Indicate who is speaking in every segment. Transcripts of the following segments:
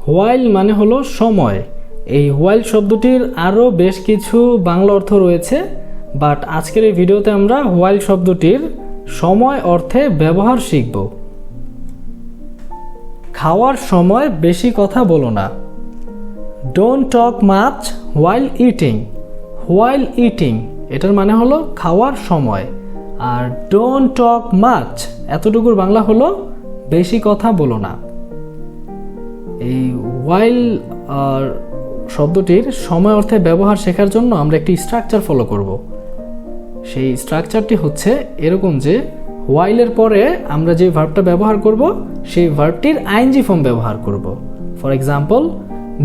Speaker 1: While মানে হলো সময়। এই হোয়াইল শব্দটির আরও বেশ কিছু বাংলা অর্থ রয়েছে, বাট আজকের এই ভিডিওতে আমরা হোয়াইল শব্দটির সময় অর্থে ব্যবহার শিখব। খাওয়ার সময় বেশি কথা বলো না। Don't talk much while eating. While eating এটার মানে হলো খাওয়ার সময়, আর ডোন্ট টক মাচ এতটুকুর বাংলা হলো বেশি কথা বলো না। এই হোয়াইল শব্দটির সময় অর্থে ব্যবহার শেখার জন্য আমরা একটি স্ট্রাকচার ফলো করব। সেই স্ট্রাকচারটি হচ্ছে এরকম যে হোয়াইলের পরে আমরা যে ভার্বটা ব্যবহার করব সেই ভার্বটির আইএনজি ফর্ম ব্যবহার করব। ফর এক্সাম্পল,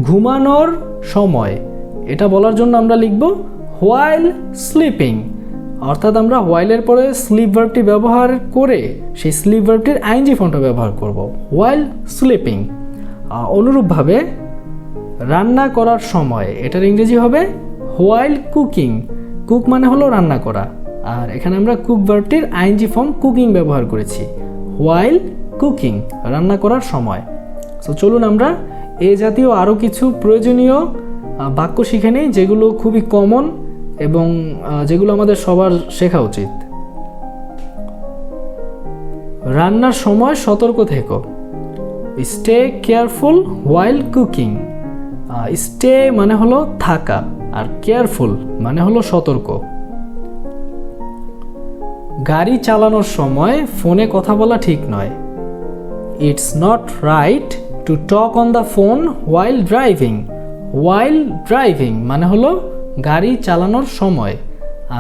Speaker 1: ঘুমানোর সময়, এটা বলার জন্য আমরা লিখব হোয়াইল স্লিপিং, অর্থাৎ আমরা হোয়াইলের পরে স্লিপ ভার্বটি ব্যবহার করে সেই স্লিপ ভার্বটির আইএনজি ফর্মটা ব্যবহার করব, হোয়াইল স্লিপিং। অনুরূপভাবে রান্না করার সময়, এটার ইংরেজি হবে হোয়াইল কুকিং। কুক মানে হলো রান্না করা, আর এখানে আমরা কুক ভার্বটির আইএনজি ফর্ম কুকিং ব্যবহার করেছি, হোয়াইল কুকিং, রান্না করার সময়। সো চলুন আমরা এই জাতীয় আরও কিছু প্রয়োজনীয় বাক্য শিখে নিই, যেগুলো খুবই কমন এবং যেগুলো আমাদের সবার শেখা উচিত। রান্নার সময় সতর্ক থেকো। Stay careful while cooking. Stay মানে হলো থাকা, আর কেয়ারফুল মানে হলো সতর্ক। গাড়ি চালানোর সময় ফোনে কথা বলা ঠিক নয়। It's not right to talk on the phone while driving. While driving মানে হলো গাড়ি চালানোর সময়,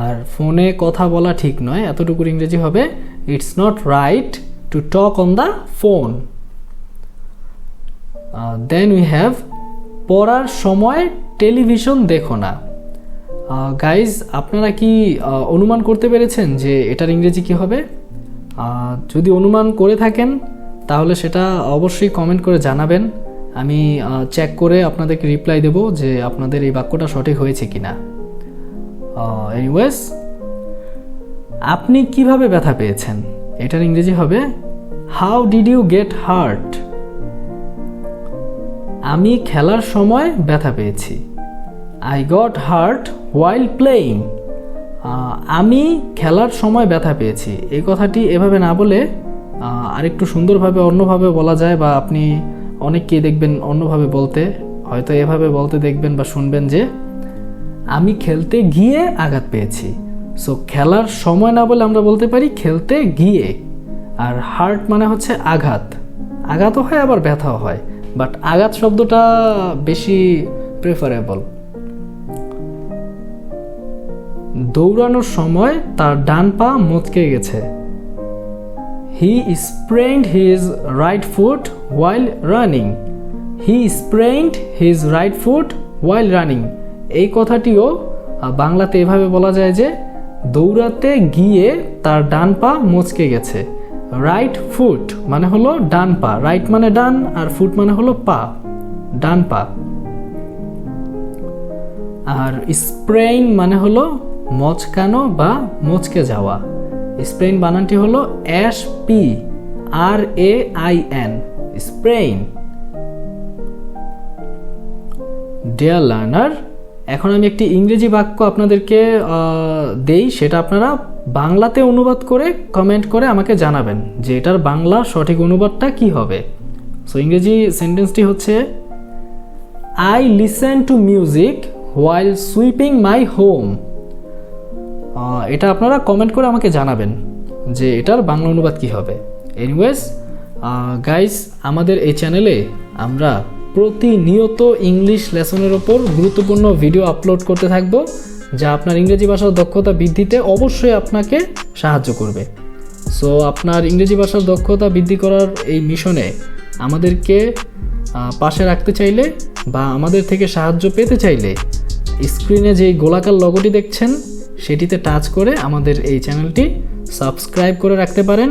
Speaker 1: আর ফোনে কথা বলা ঠিক নয় এতটুকুর ইংরেজি হবে it's not right to talk on the phone. Then we have পড়ার সময় টেলিভিশন দেখো না। গাইজ, আপনারা কি অনুমান করতে পেরেছেন যে এটার ইংরেজি কি হবে? যদি অনুমান করে থাকেন তাহলে সেটা অবশ্যই কমেন্ট করে জানাবেন। আমি চেক করে আপনাদেরকে রিপ্লাই দেব যে আপনাদের এই বাক্যটা সঠিক হয়েছে কিনা। এনিওয়েজ, আপনি কিভাবে ব্যথা পেয়েছেন, এটার ইংরেজি হবে how did you get hurt. আমি খেলার সময় ব্যথা পেয়েছি। I got hurt while playing. আমি খেলার সময় ব্যথা পেয়েছি, এই কথাটি এভাবে না বলে আরেকটু সুন্দরভাবে অন্যভাবে বলা যায়, বা আপনি অনেককেই দেখবেন অন্যভাবে বলতে, হয়তো এভাবে বলতে দেখবেন বা শুনবেন যে আমি খেলতে গিয়ে আঘাত পেয়েছি। সো খেলার সময় না বলে আমরা বলতে পারি খেলতে গিয়ে। আর হার্ট মানে হচ্ছে আঘাত, আঘাতও হয় আবার ব্যথাও হয়, বাট আঘাত শব্দটা বেশি প্রেফারেবল। দৌড়ানোর সময় তার ডান পা মচকে গেছে। He sprained his right foot while running. He sprained his right foot while running, এই কথাটিও বাংলাতে এভাবে বলা যায় যে দৌড়াতে গিয়ে তার ডান পা মচকে গেছে। রাইট ফুট মানে হলো ডান পা, রাইট মানে ডান আর ফুট মানে হলো পা, ডান পা। আর স্প্রেইন মানে হলো মচকানো বা মচকে যাওয়া। স্প্রেইন বানানটি হলো SPRAIN, স্প্রেইন। ডিয়ার লার্নার, এখন আমি একটি ইংরেজি বাক্য আপনাদেরকে দেই, সেটা আপনারা বাংলাতে অনুবাদ করে কমেন্ট করে আমাকে জানাবেন যে এটার বাংলা সঠিক অনুবাদটা কি হবে। সো ইংরেজি সেন্টেন্সটি হচ্ছে I listen to music while sweeping my home. এটা আপনারা কমেন্ট করে আমাকে জানাবেন যে এটার বাংলা অনুবাদ কি হবে। এনিওয়েজ গাইস, আমাদের এই চ্যানেলে আমরা প্রতিনিয়ত ইংলিশ লেসনের ওপর গুরুত্বপূর্ণ ভিডিও আপলোড করতে থাকব, যা আপনার ইংরেজি ভাষার দক্ষতা বৃদ্ধিতে অবশ্যই আপনাকে সাহায্য করবে। সো আপনার ইংরেজি ভাষার দক্ষতা বৃদ্ধি করার এই মিশনে আমাদেরকে পাশে রাখতে চাইলে বা আমাদের থেকে সাহায্য পেতে চাইলে স্ক্রিনে যেই গোলাকার লগোটি দেখছেন সেটিতে টাচ করে আমাদের এই চ্যানেলটি সাবস্ক্রাইব করে রাখতে পারেন